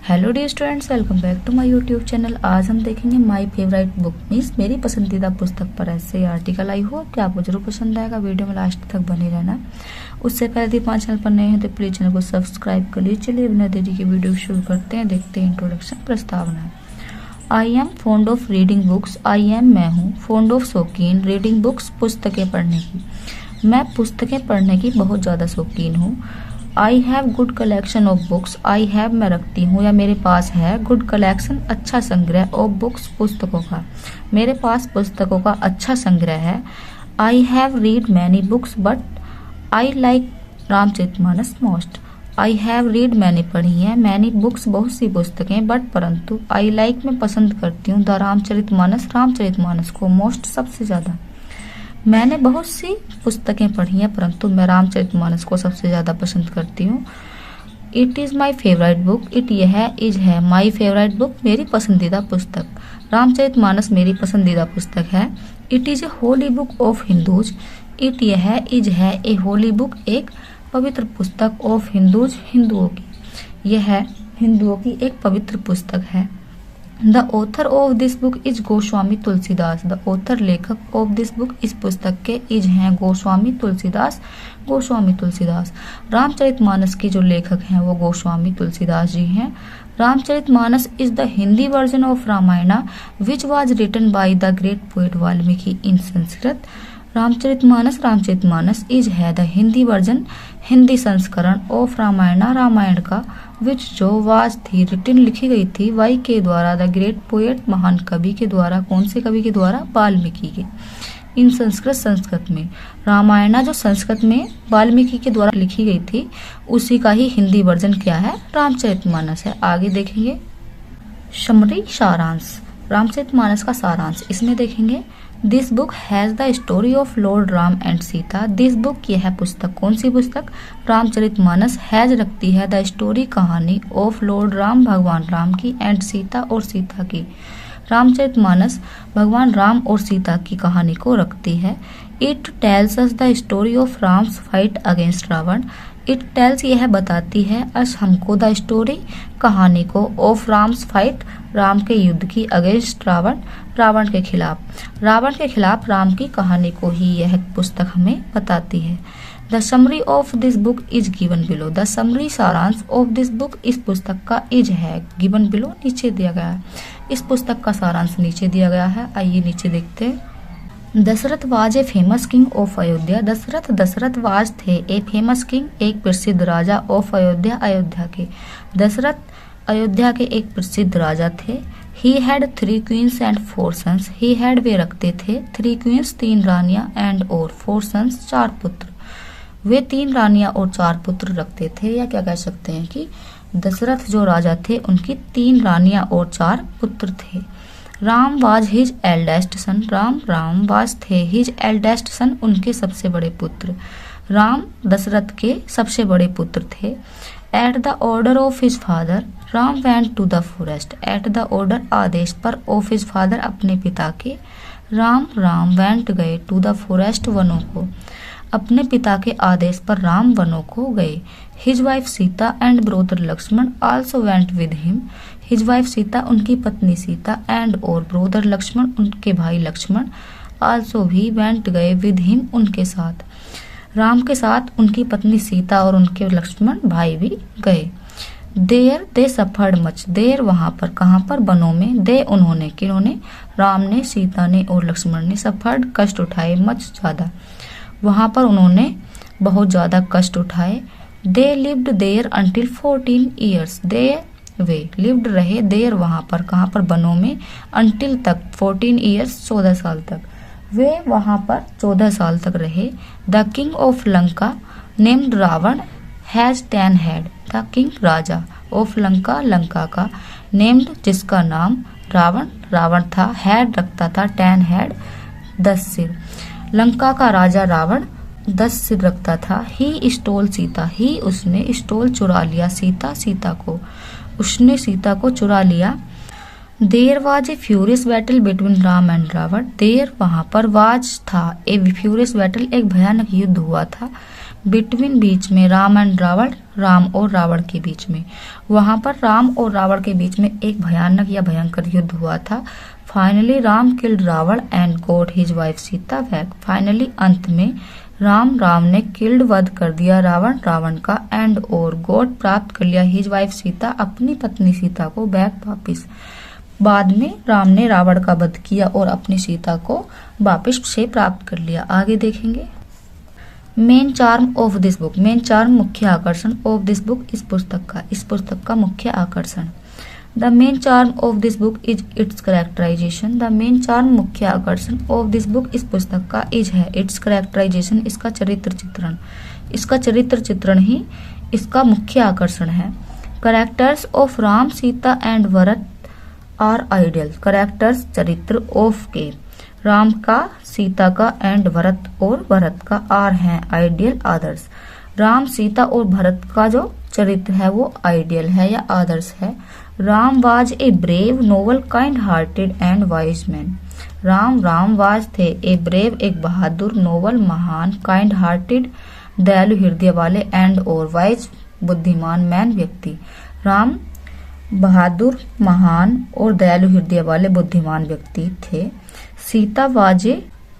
Hello dear students, welcome back to my YouTube channel. आज हम देखेंगे माय फेवरेट बुक मीन्स मेरी पसंदीदा पुस्तक पर ऐसे आर्टिकल। आई हो कि आपको जरूर पसंद आएगा, वीडियो में लास्ट तक बने रहना। उससे पहले यदि हमारे चैनल पर नए हैं तो प्लीज चैनल को सब्सक्राइब कर लीजिए। चलिए बिना देरी के वीडियो शुरू करते हैं। देखते हैं इंट्रोडक्शन, प्रस्तावना। I am fond of reading books. I am मैं हूँ, फॉन्ड ऑफ शौकीन, रीडिंग बुक्स पुस्तकें पढ़ने की। मैं पुस्तकें पढ़ने की बहुत ज्यादा शौकीन हूँ। I have good collection of books. I have मैं रखती हूँ या मेरे पास है, गुड कलेक्शन अच्छा संग्रह, ऑफ बुक्स पुस्तकों का, मेरे पास पुस्तकों का अच्छा संग्रह है। I have read many books but I like Ramcharitmanas most. I have read मैंने पढ़ी है, मैनी बुक्स बहुत सी पुस्तकें, बट परंतु आई लाइक मैं पसंद करती हूँ, द रामचरितमानस को, मोस्ट सबसे ज्यादा। मैंने बहुत सी पुस्तकें पढ़ी हैं परंतु मैं रामचरितमानस को सबसे ज्यादा पसंद करती हूँ। It is my favourite book. It यह इज है, माई फेवरेट बुक मेरी पसंदीदा पुस्तक। रामचरितमानस मेरी पसंदीदा पुस्तक है। It is a Holi book of Hindus. It यह इज है, ए होली बुक एक पवित्र पुस्तक, ऑफ हिंदूज हिंदुओं की, यह हिंदुओं की एक पवित्र पुस्तक है। The author of this book is Goswami Tulsidas. The author लेखक ऑफ दिस बुक इस पुस्तक के इज हैं गोस्वामी तुलसीदास। रामचरितमानस के जो लेखक हैं वो गोस्वामी तुलसीदास जी हैं। Ramcharitmanas is the Hindi version of Ramayana which was written by the great poet Valmiki in Sanskrit. Ramcharitmanas is है द हिंदी वर्जन, हिंदी संस्करण, ऑफ रामायणा रामायण का, विच जो वाज थी रिटन लिखी गई थी, वाई के द्वारा, द ग्रेट पोएट महान कवि के द्वारा। कौन से कवि के द्वारा? वाल्मीकि के। इन संस्कृत में रामायणा जो संस्कृत में वाल्मीकि के द्वारा लिखी गई थी उसी का ही हिंदी वर्जन क्या है? रामचरितमानस है। आगे देखेंगे समरी सारांश, रामचरितमानस का सारांश इसमें देखेंगे। This book has the story of Lord Ram and Sita. This book यह पुस्तक, कौन सी पुस्तक? रामचरितमानस हैज रखती है द स्टोरी कहानी, ऑफ लॉर्ड राम भगवान राम की, एंड सीता और सीता की। रामचरितमानस भगवान राम और सीता की कहानी को रखती है। It tells us the story of Ram's fight against Ravana. It tells यह बताती है, अस हमको, द स्टोरी कहानी को, ऑफ राम्स फाइट राम के युद्ध की, अगेंस्ट रावण रावण के खिलाफ राम की कहानी को ही यह पुस्तक हमें बताती है। The summary of this book is given below. The summary सारांश ऑफ दिस बुक इस पुस्तक का इज है, गिवन बिलो नीचे दिया गया है। इस पुस्तक का सारांश नीचे दिया गया है। आइए नीचे देखते हैं। Dashrath was a famous king of Ayodhya. Dashrath was थे ए फेमस किंग, एक प्रसिद्ध राजा, ऑफ अयोध्या अयोध्या के। दशरथ अयोध्या के एक प्रसिद्ध राजा थे। He had 3 queens and 4 sons. He had वे रखते थे 3 क्वींस 3 रानियां, एंड और 4 सन्स 4 पुत्र। वे 3 रानियां और 4 पुत्र रखते थे, या क्या कह सकते हैं कि दशरथ जो राजा थे उनकी 3 रानियां और 4 पुत्र थे। Ram was his eldest son. Ram was थे हिज एल्डेस्ट सन, उनके सबसे बड़े पुत्र। राम दशरथ के सबसे बड़े पुत्र थे। At the order of his father Ram went to the forest. At the order आदेश पर, ऑफ हिज फादर अपने पिता के, राम वेंट गए, टू द फॉरेस्ट वनों को, अपने पिता के आदेश पर राम वनों को गए। His wife Sita and brother Lakshman also went with him. His wife Sita उनकी पत्नी सीता, एंड और ब्रोदर लक्ष्मण उनके भाई लक्ष्मण, आल्सो भी वेंट गए, विद हिम उनके साथ, राम के साथ उनकी पत्नी सीता और उनके लक्ष्मण भाई भी गए। There they suffered much. There वहां पर, कहां पर? वनों में। दे उन्होंने, किन्होंने? राम ने, सीता ने और लक्ष्मण ने, सफर्ड कष्ट उठाए, मच ज्यादा, वहां पर उन्होंने बहुत ज्यादा कष्ट उठाए। They lived there until 14 years. They वे लिव्ड रहे, देयर वहां पर, कहां पर? वनों में, अंटिल तक, 14 ईयर्स 14 साल तक, वे वहां पर 14 साल तक रहे। The king of Lanka named Ravana has 10 head. The king राजा ऑफ लंका, लंका का, नेम्ड जिसका नाम, रावण था, हैड रखता था, 10 हेड 10 सिर। लंका का राजा रावण 10 सिर रखता था। He stole Sita. ही उसने, स्टोल चुरा लिया, सीता को, उसने सीता को चुरा लिया। There was a furious battle between Ram and Ravana. There वहां पर, वाज था, ए फ्यूरियस बैटल एक भयानक युद्ध हुआ था, बिटवीन बीच में, राम एंड रावण राम और रावण के बीच में। वहां पर राम और रावण के बीच में एक भयानक या भयंकर युद्ध हुआ था। Finally Ram killed Ravana and got his wife Sita back. Finally अंत में राम ने किल्ड वध कर दिया रावण का एंड और गॉड प्राप्त कर लिया हिज वाइफ सीता, अपनी पत्नी सीता को बैक वापिस। बाद में राम ने रावण का वध किया और अपनी सीता को वापिस से प्राप्त कर लिया। आगे देखेंगे main charm of this book. Main charm मुख्य आकर्षण ऑफ दिस बुक इस पुस्तक का मुख्य आकर्षण। The main charm of this book is its characterisation. The main charm मुख्य आकर्षण ऑफ दिस बुक इस पुस्तक का इज है इट्स करेक्टराइजेशन, इसका चरित्र चित्रण। इसका चरित्र चित्रण ही इसका मुख्य आकर्षण है। Characters of Ram Sita and Bharat are ideal. Characters चरित्र ऑफ के राम का, सीता का एंड भरत और भरत का आर हैं आइडियल आदर्श। राम, सीता और भरत का जो चरित्र है वो आइडियल है या आदर्श है। Ram was a brave noble kind hearted and wise man. Ram was थे ए ब्रेव एक बहादुर, नोबल महान, काइंड हार्टेड दयालु हृदय वाले एंड और वाइज बुद्धिमान मैन व्यक्ति। राम बहादुर, महान और दयालु हृदय वाले बुद्धिमान व्यक्ति थे। Sita was a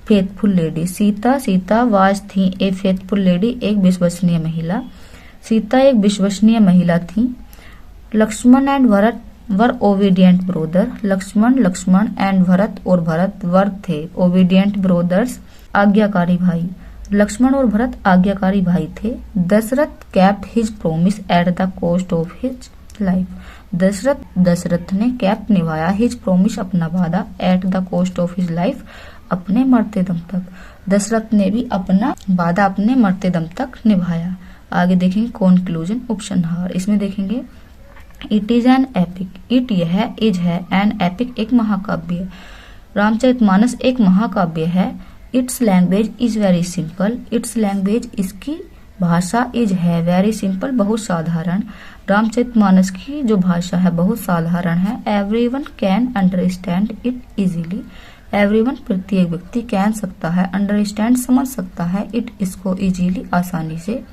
faithful lady. Sita was थी ए फेथफुल लेडी एक विश्वसनीय महिला। सीता एक विश्वसनीय महिला थी। Lakshman and Bharat were obedient brother. Lakshman and Bharat और भरत वर थे ओबीडियंट ब्रोदर्स आज्ञाकारी भाई। लक्ष्मण और भरत आज्ञाकारी भाई थे। Dashrath kept his promise at the cost of his life. Dashrath ने कैप्ट निभाया हिज प्रोमिस अपना वादा at the cost of his life अपने मरते दम तक। दशरथ ने भी अपना वादा अपने मरते दम तक निभाया। आगे देखेंगे कॉन्क्लूजन उपसंहार। इसमें देखेंगे it is an epic. It यह इज है एन एपिक एक महाकाव्य। रामचरितमानस एक महाकाव्य है। It's language is very simple. It's language इसकी भाषा इज है वेरी सिंपल बहुत साधारण। रामचरितमानस की जो भाषा है बहुत साधारण है। Everyone can understand it easily. Everyone प्रत्येक व्यक्ति कैन सकता है, अंडरस्टैंड समझ सकता है, इट इसको इजीली आसानी से।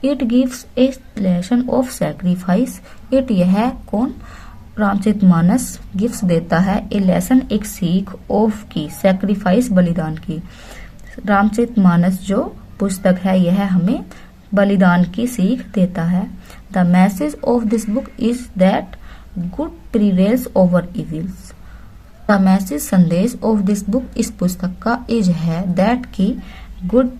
It gives A lesson of sacrifice. It यह कौन रामचरितमानस गिफ्ट देता है ए लेसन एक सीख ऑफ की सैक्रिफाइस बलिदान की। रामचरितमानस जो पुस्तक है यह हमें बलिदान की सीख देता है। The message of this book is that good prevails over evils. The message संदेश ऑफ दिस बुक इस पुस्तक का इज है दैट की गुड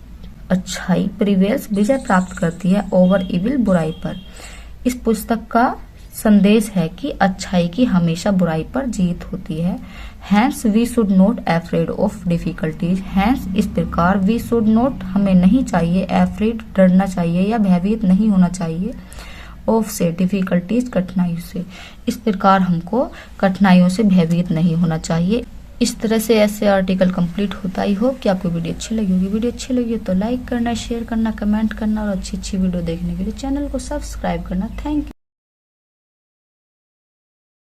अच्छाई प्रिवेल्स विजय प्राप्त करती है ओवर इविल बुराई पर। इस पुस्तक का संदेश है कि अच्छाई की हमेशा बुराई पर जीत होती है। Hence we should not afraid of difficulties. Hence इस प्रकार वी शुड नॉट हमें नहीं चाहिए एफ्रेड डरना चाहिए या भयभीत नहीं होना चाहिए ऑफ से डिफिकल्टीज कठिनाइयों से। इस प्रकार हमको कठिनाइयों से भयभीत नहीं होना चाहिए। इस तरह से ऐसे आर्टिकल कंप्लीट होता ही हो कि आपको वीडियो अच्छी लगी होगी। वीडियो अच्छी लगी हो तो लाइक करना, शेयर करना, कमेंट करना और अच्छी वीडियो देखने के लिए चैनल को सब्सक्राइब करना। Thank you.